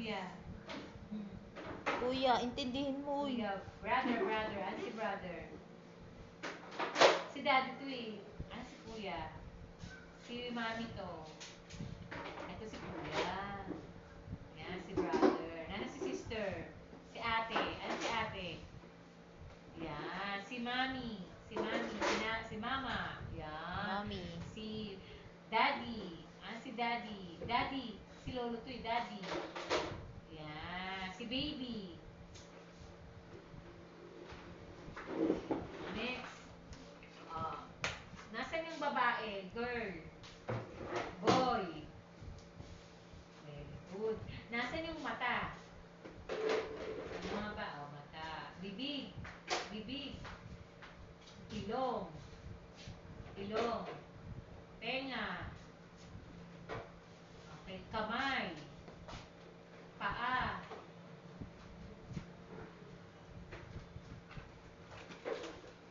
kuya? Hmm. Kuya, intindihin mo. Kuya, brother. Ano si brother? Si daddy to eh. Ano si kuya? Si mami to. Ito si kuya. Yan, si brother. Ano si sister? Si ate. Ano si ate? Yan, si mami. Si mama. Yan. Mami. Si daddy. Ano si daddy? Daddy. Si lolo to eh, daddy. Yan. Si baby. Next. Oh. Nasaan yung babae? Girl. Boy. Very good. Nasaan yung mata? Ano nga ba? Oh, mata. Bibig. Bibig. Ilong. Ilong. Tenga. Okay. Kamay. Paa.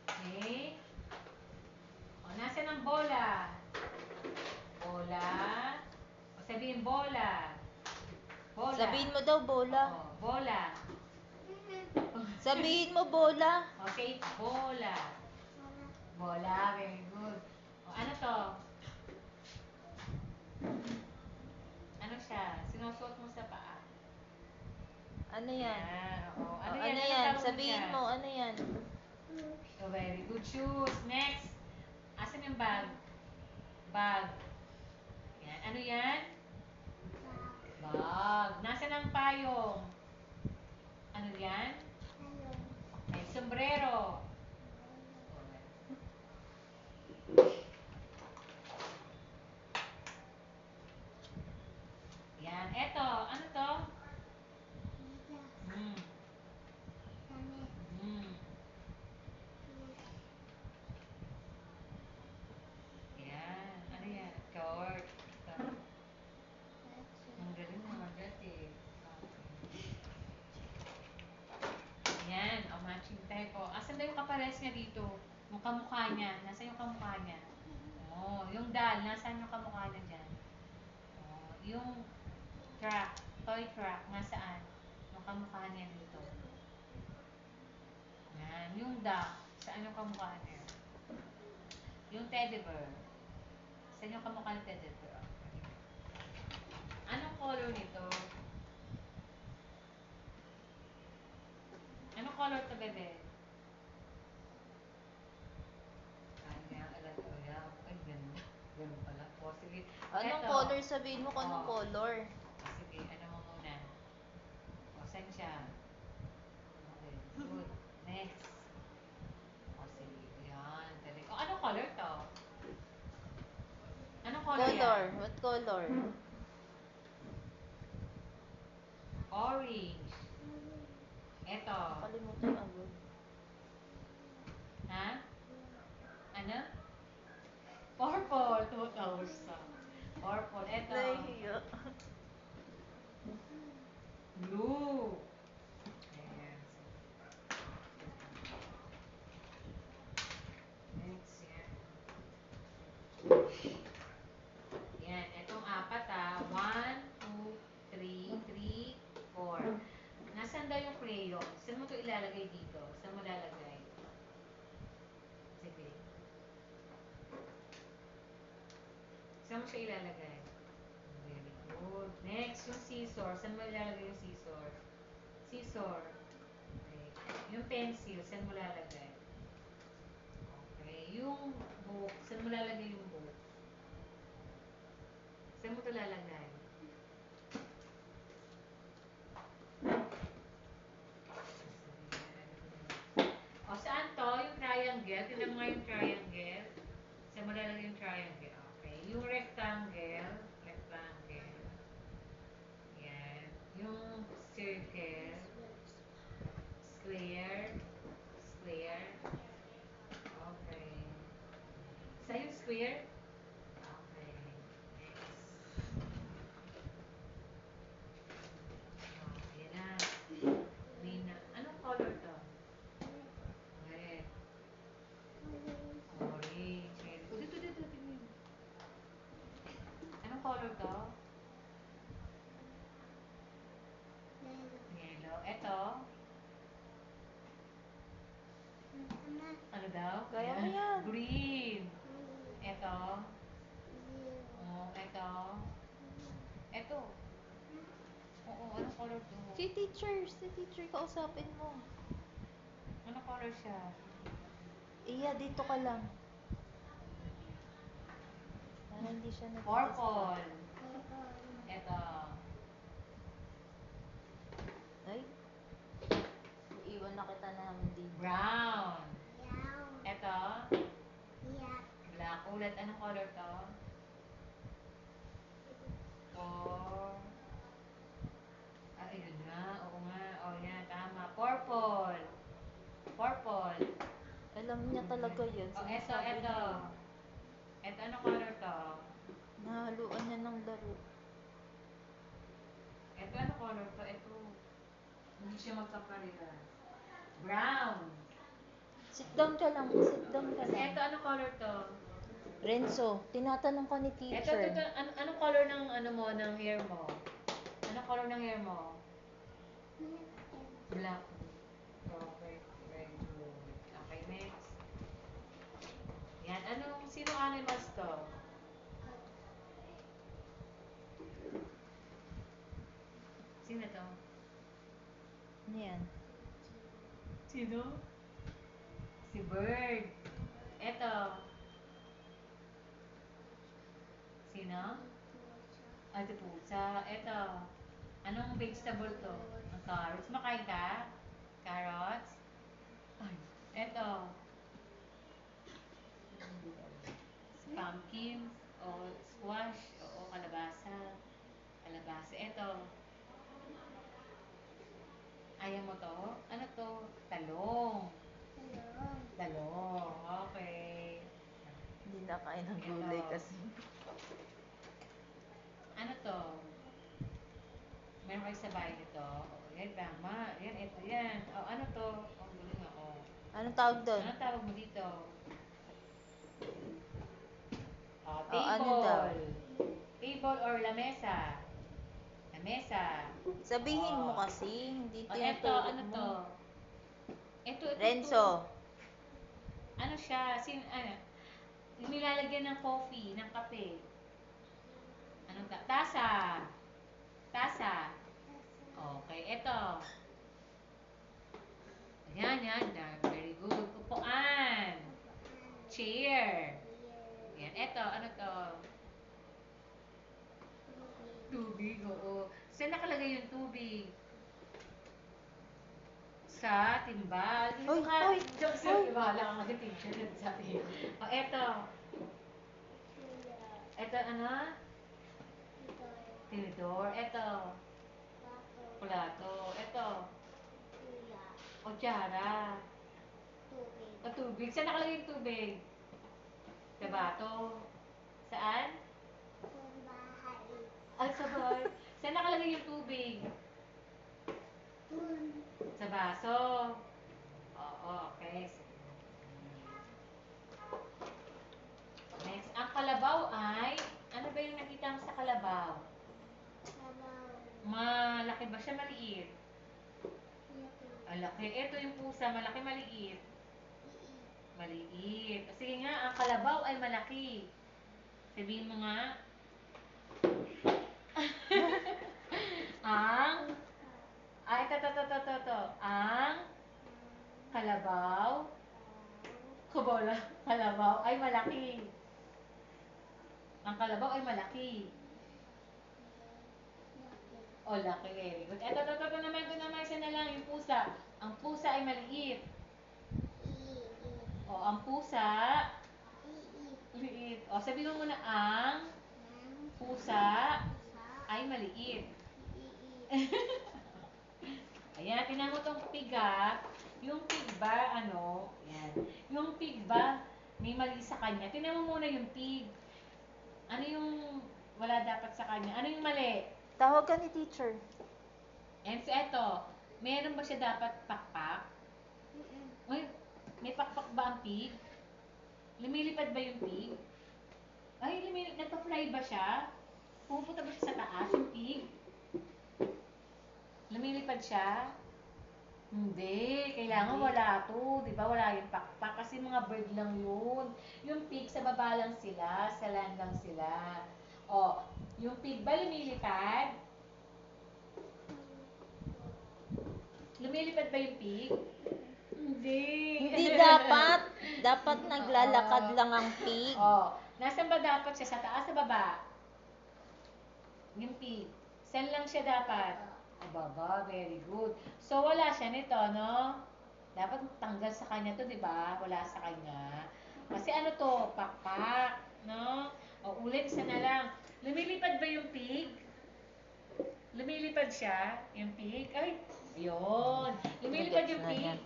Okay. O, nasaan ang bola? Bola. O, sabihin bola. Bola. Sabihin mo daw, bola. Oo, bola. Sabihin mo, bola. Okay, bola. Bola, very good. O, ano to? Ano siya? Sinusuot mo sa paa. Ano yan? Yan, oo. O, Ano ano yan? Anong yan? tawag mo Sabihin siya? mo, ano yan? So, very good. Shoes. Next. Asan yung bag? Bag. Yan. Ano yan? Bag. Nasaan ang payong? Ano yan? Okay. Sombrero. Yan. Eto. Ano to? Hmm. Hmm. Yan. Ano yan? Short. Ito. Ang galing mo dati. Yan. O, matching tayo po. Asan ba yung kapares niya dito? Yung kamukha niya. Nasaan yung kamukha niya? Oh, yung dal. Nasaan yung kamukha niya dyan? Oh, yung truck. Toy truck. Nasaan? Yung kamukha niya dito. Yan. Yung duck. Saan yung kamukha niya? Yung teddy bear. Saan yung kamukha ng teddy bear? Anong color nito? Anong color to, bebe? Kanya, alam ko yan. Ay, ganda. Ganun pala. O, sige. Anong Eto. color? Sabihin mo kung anong O, color. sige, ano mo muna? O, saan siya? Okay, good. Next. O, sige. Yan. Dali. O, anong color to? Anong color Color. yan? What color? Orange. Eto. Nakalimutan agad. Ha? Ano? Purple. 2,000. Purple. Eto. Nahihiya. Blue. Ayan. Next, yan. Yan. Etong apat ah. 1, 2, 3, 3, 4. Nasaan daw yung crayon? Saan mo to ilalagay dito? Saan mo lalagay? Sige. Saan mo siya ilalagay? Very good. Next, yung scissor. Saan mo ilalagay yung scissor? Scissor. Okay. Yung pencil, saan mo lalagay? Okay. Yung book, saan mo lalagay yung book? Saan mo ito lalagay? O, saan to? Yung triangle. Tignan mo nga yung triangle. Saan mo lalagay yung triangle? Okay. Yung rectangle. Rectangle. Yan. Yung circle. Square. Square. Okay. Sa yung square? Okay. Next. Ayan na. Green na. Anong color to? Red. Orange. Red. O, dito. Tingnan. Anong color to? Ayaw? Kaya mo Ayan. yan. Green. Eto. Oh, eto. Eto. Oo, anong color to? Si teacher, kausapin mo. Anong color siya? Iya, dito ka lang. Para hindi siya Purple. nagdi-distract. Eto. Ay. Iwan na kita namin dito. Brown. Eto. Black. Ulit, anong color to? Or... Ah, ayun nga. Oo nga. Oh, yan. Tama. Purple. Purple. Alam niya talaga yan. Oh, eto, Sinasabi eto. niya yan. Eto, anong color to? Nahaluan niya ng laro. Eto, anong color to? Eto. Hindi siya magkaparehas. Brown. Sit down ka lang. Sit down ka Kasi lang. eto, anong color to? Renzo, tinatanong ka ni Eto, teacher. anong color ng ano mo, ng hair mo? Anong color ng hair mo? Black. Okay, very good. Okay, next. Yan, sino animals to? Sino to? Ano yan? Sino? Si Bird. Eto. Sino? Ah, ito pusa. Eto. Anong vegetable to? Ang carrots. Makain ka? Carrots? Ay. Eto. Pumpkin. O squash. Oo, kalabasa. Kalabasa. Eto. Ayaw mo to? Ano to? Talong. Talong. Okay. Hindi na kain ng Ito. gulay kasi. Ano to? Meron kayo sa bahay nito? Oo, yan, tama. Yan, ito yan. O, ano to? Ang galing nga, o. Anong tawag doon? Anong tawag mo dito? O, O, table. ano daw? Table or lamesa? Lamesa. Sabihin O. mo kasi, hindi O, eto, tinutulog ano mo. to? Ito, Renzo, Ano siya? Yung nilalagyan ng coffee, ng kape. Anong tasa. Tasa. Okay, eto. Yan, yan. Very good. Upuan. Chair. Yan, eto. Ano to? Tubig, oo. Saan nakalagay yung tubig? Sa timbal. Dito Hoy, ka. hoy, Joke, hoy. sir. Bahala ka mag-teacher. Sabi. O, eto. Eto, ano? Tinidor. Eto. Plato. Eto. Kutsara. O, tubig. Saan nakalagay yung tubig? Sa bato. Saan? Ay, sa bahay. Saan nakalagay yung tubig? Sa baso. Oo, okay. Next, ang kalabaw ay, ano ba yung nakita mo sa kalabaw? Malaki ba siya, maliit? Ang laki. Ito yung pusa, malaki, maliit? Maliit. Sige nga, ang kalabaw ay malaki. Sabihin mo nga. Ang, ito. Ang kalabaw, kalabaw ay malaki. Ang kalabaw ay malaki. O, laki. Very good. Ito naman, isa na lang, yung pusa. Ang pusa ay maliit. O, ang pusa, liit. O, sabihin mo muna, ang pusa ay maliit. Ayan, tingnan mo tong pig, ah. Yung pig ba, yan. Yung pig ba, may mali sa kanya. Tingnan mo muna yung pig. Ano yung wala dapat sa kanya? Ano yung mali? tawag ka ni teacher. And so, eto, meron ba siya dapat pakpak? Uy, may pakpak ba ang pig? Lumilipad ba yung pig? Ay, nagpa-fly ba siya? Pumupunta ba siya sa taas, yung pig? Lumilipad siya? Hindi, kailangan wala to. Di ba wala yung pakpak? Kasi mga bird lang yun. Yung pig, sa baba lang sila, sa land lang sila. O, yung pig ba lumilipad? Lumilipad ba yung pig? Hindi. Hindi dapat. Dapat Oo. naglalakad lang ang pig. O, nasan ba dapat siya? Sa taas, sa baba? Yung pig. Saan lang siya dapat? Sa baba, very good. So, wala siya nito, no? Dapat tanggal sa kanya to, di ba? Wala sa kanya. Kasi ano to? Pakpak, no? O, ulit, isa na lang. Lumilipad ba yung pig? Lumilipad siya, yung pig? Ay, ayun. Lumilipad yung Nagets na pig? yan.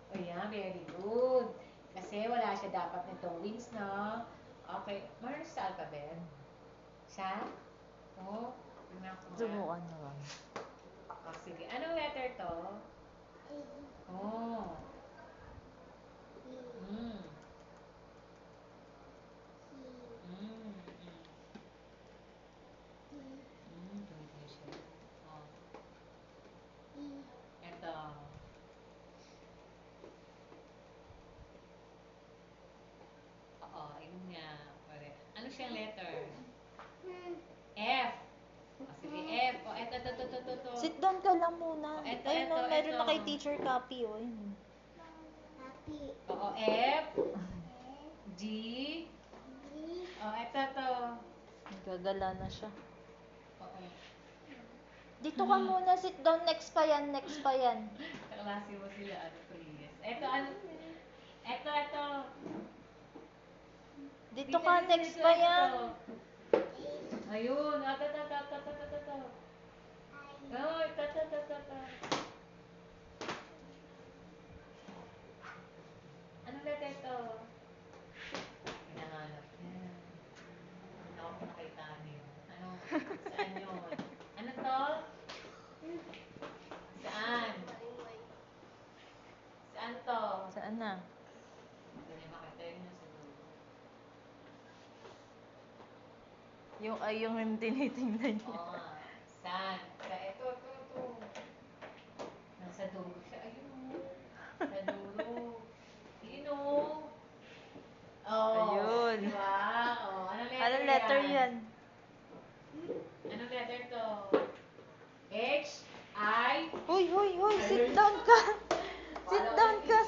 O yan, very good. Kasi wala siya dapat nitong wings, no? Okay. Marunong siya sa alphabet? Siya? Oo. Tingnan ko nga. Subukan mo lang. Oh, sige. Anong letter to? Oh. Mm. Mm. Tuloy siya. Oh. Ito. Oo, ayun nga. Correct. Ano siyang letter? F. O, sige, F. O, eto. Sit down ka lang muna. Oh, eto, Ayun o, meron eto. na kay teacher copy o. Ayun. Oo, F. G. O, eto. Gagala na siya. Oo. Dito ka muna, sit down. Next pa yan, next pa yan. Kaklase mo sila, ano, please. Eto, ano? Eto. Dito ka, next pa yan. Ayun. Ito. Oh, ito. Anong letter ito? Hinahanap niya. Ako pa nakita niyo. Ano? Saan yun? Ano to? Saan? Saan to? Saan na? Hindi niya makita yun sa dulo. Yung tinitingnan niya. Oo nga. Saan? Ito. Nasa dulo siya. Ayun. Sa dulo. Yun o. Oh, Ayun. diba? Oh, Anong letter yan? Anong letter to? H, I. Hoy, sit down ka. Sit down ka.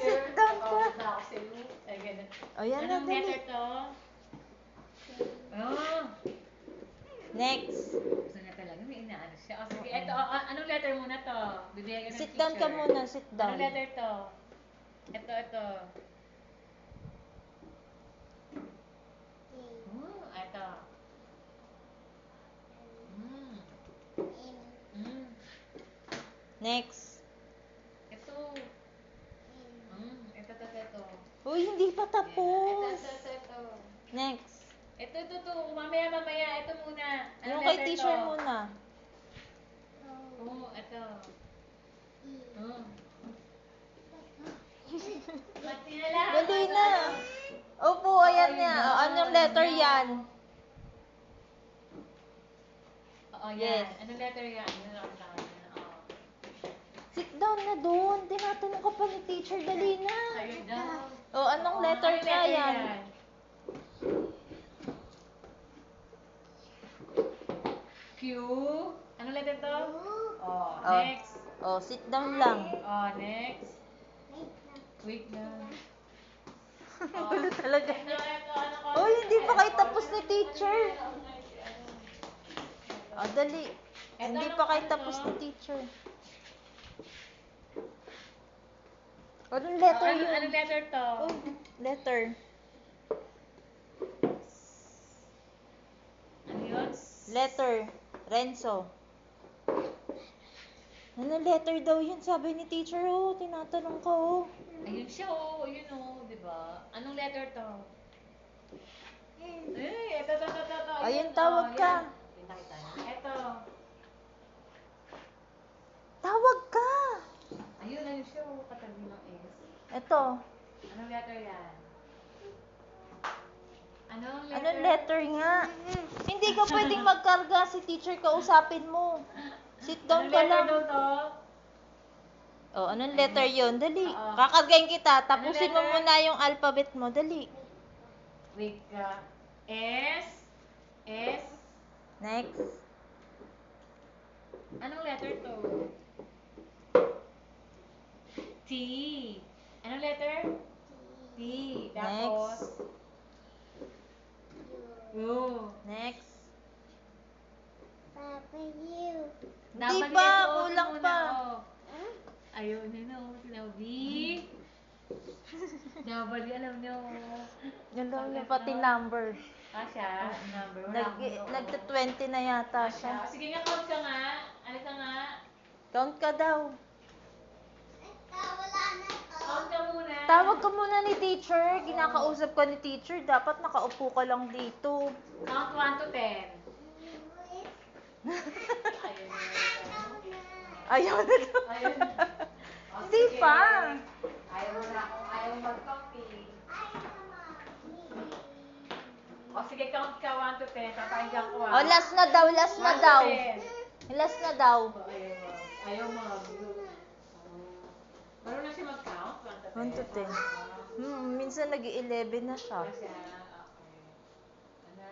Na ako sa iyo. Ay, ganun. O, yan na, Anong dali. letter to? Oh. Next. Gusto niya talaga. May inaano siya. O, sige. Ito, anong letter muna to? Bibigyan ka ng Sit teacher. down ka muna, sit down. Anong letter to? Ito. Ito. Mm. Next. Ito. Ito. Uy, hindi pa tapos. Ito. Next. Ito. Mamaya. Ito muna. Anong Yung kay letter teacher to? muna. Ito. Pati na lang. Dali na. Opo, ayan na. O, anong letter yan? Oo, yan. Yes. Anong letter yan? Yun ako sa kanya. Oo. Sit down na doon. Tinatanong ka pa ni teacher. Dali na. Ayun daw. O, anong letter Anong nga yan? Q. Anong letter to? Oh, Oh. next. O, sit down lang. Oh, next. Wait lang. Gulo talaga. Ito, ano ko? Uy, hindi pa kayo tapos ni teacher. O, dali. Hindi pa kayo tapos ni teacher. Anong letter yun? Anong letter to? Uy, letter. Ano yun? Letter. Renzo. Anong letter daw yun? Sabi ni teacher, oh. Tinatanong ka, oh. Ayun siya, oh. Ayun, oh. Diba? Anong letter to? Ito. Ayun, tawag ka. Nakita niyo? Ito. Tawag ka. Ayun siya, oh. Katabi ng S. Ito. Anong letter yan? Anong letter nga? Hindi ka pwedeng magkarga si teacher, kausapin mo. Sit down ka lang. Anong letter daw to? Oh, anong letter yun? Dali. Oo. Kakagayin kita. Tapusin mo letter? muna yung alphabet mo. Dali. Wait ka. S. S. Next. Anong letter to? T. Anong letter? T. Tapos? U. Next. Dapat Hindi pa, ito, kulang muna, pa. oh. Ayun, yun, sinabi. W, alam nyo. Alam niyo Bakit pati no? number. Siya, number. Wala akong noon. Nagta-20 na yata siya. Sige nga, count ka nga. Ano ka nga? Count ka daw. Count ka muna. Tawag ka muna ni teacher. Ginakausap ka ni teacher. Dapat nakaupo ka lang dito. Count 1 to 10. Ayun. Ayaw na daw. Ayun. Hindi pa. Ayaw mo na ako. Ayaw mag-count eh. O sige, count ka 1 to 10. Papakinggan ko Oh, last na daw, last na 1 to daw. 10. Last na daw. Ayaw mo. Marunong na siya mag-count? 1 to 10. Minsan nag-11 na siya. Siya.